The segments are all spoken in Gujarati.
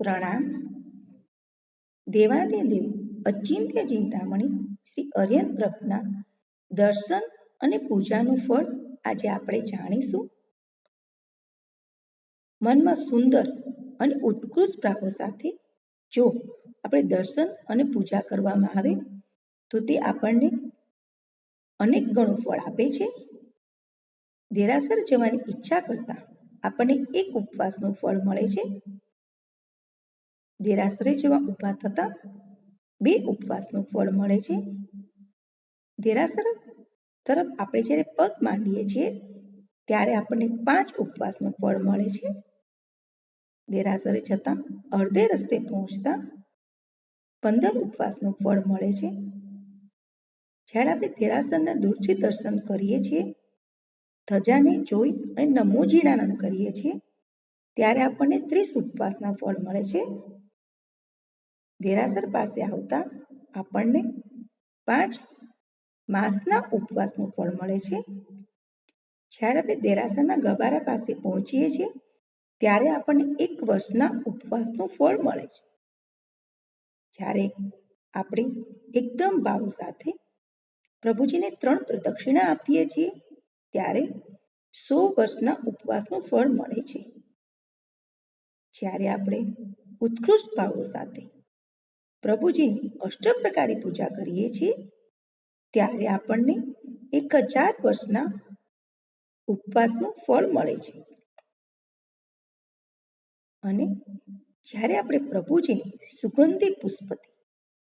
પ્રણામ. દેવાધિદેવ અચિંત્ય ચિંતામણી શ્રી અર્યન પ્રભુના દર્શન અને પૂજાનું ફળ આજે આપણે જાણીશું. મનમાં સુંદર અને ઉત્કૃષ્ટ ભાવો સાથે જો આપણે દર્શન અને પૂજા કરવામાં આવે તો તે આપણને અનેક ગણું ફળ આપે છે. દેરાસર જવાની ઈચ્છા કરતા આપણને એક ઉપવાસનું ફળ મળે છે. દેરાસરે જવા ઊભા થતા 2 ઉપવાસનું ફળ મળે છે. દેરાસર તરફ આપણે જ્યારે પગ માંડીએ છીએ ત્યારે આપણને 5 ઉપવાસનું ફળ મળે છે. દેરાસરે જતા અડધે રસ્તે પહોંચતા 15 ઉપવાસનું ફળ મળે છે. જ્યારે આપણે દેરાસરના દૂરથી દર્શન કરીએ છીએ, ધજાને જોઈ અને નમો જીણાનામ કરીએ છીએ ત્યારે આપણને 30 ઉપવાસના ફળ મળે છે. દેરાસર પાસે આવતા આપણને 5 માસના ઉપવાસનું ફળ મળે છે. જ્યારે આપણે દેરાસરના ગબારા પાસે પહોંચીએ છીએ ત્યારે આપણને 1 વર્ષના ઉપવાસનું ફળ મળે છે. જ્યારે આપણે એકદમ ભાવ સાથે પ્રભુજીને 3 પ્રદક્ષિણા આપીએ છીએ ત્યારે 100 વર્ષના ઉપવાસનું ફળ મળે છે. જ્યારે આપણે ઉત્કૃષ્ટ ભાવો સાથે પ્રભુજીની અષ્ટપ્રકારી પૂજા કરીએ છીએ ત્યારે આપણને 1000 વર્ષના ઉપવાસનું ફળ મળે છે. અને જ્યારે આપણે પ્રભુજીની સુગંધી પુષ્પથી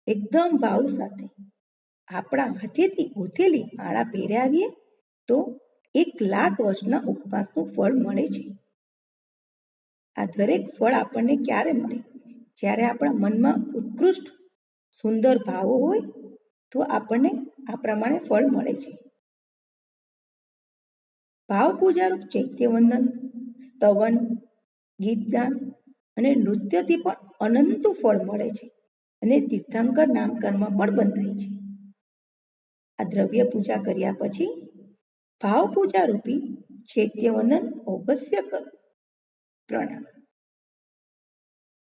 એકદમ ભાવ સાથે આપણા હાથેથી ગૂંથેલી માળા પહેરાવીએ તો 1,00,000 વર્ષના ઉપવાસનું ફળ મળે છે. આ દરેક ફળ આપણને ક્યારે મળે? જ્યારે આપણા મનમાં ઉત્કૃષ્ટ સુંદર ભાવો હોય તો આપણને આ પ્રમાણે ફળ મળે છે. ભાવ પૂજારૂપ ચૈત્યવંદન, સ્તવન, ગીતગાન અને નૃત્યથી પણ અનંત ફળ મળે છે અને તીર્થંકર નામકર્મ પણ બંધાય છે. આ દ્રવ્ય પૂજા કર્યા પછી ભાવ પૂજા રૂપી ચૈત્યવંદન અવશ્ય કરો. પ્રણામ.